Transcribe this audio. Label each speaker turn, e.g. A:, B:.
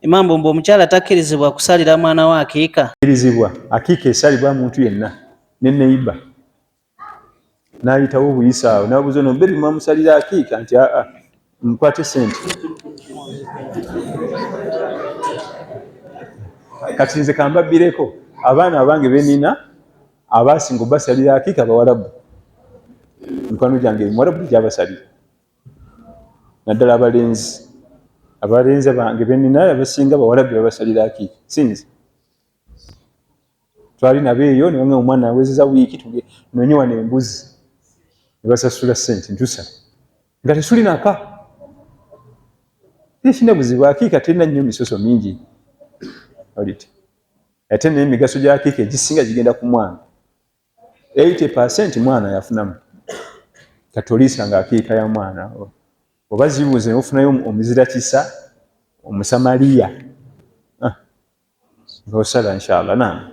A: Imam Bombo omukyala takkirizibwa kusalira mwana wa akiika?
B: Takkirizibwa. Akiika esalibwa muntu yenna ne neiba n'ayitawo obuyisaawo n'abuuza ono Beri mwamusalira akiika nti nkwate sente. Kati nze kambabbireko abaana abange benina abasinga basalira akiika Bawarabu. Mikwano gyange Mwarabu gyabasalira. Naddala abalenzi bange benina abasinga Bawarabu babasalira akiika. Sinzi. Twali nabo eyo ne omwana awezeza wiiki tunonye wano embuzi. Ne basasula ssente ntusa. Nga tesuli naka. Tekina buzibu akiika terina nnyo misoso mingi. Ate n'emigaso gya akiika egisinga gigenda ku mwana. 80% mwana yafunamu. Katolisa nga akiika ya mwana. Oba zibuuze ofunayo omuzira kisa, omusamaliya. Osala inshallah.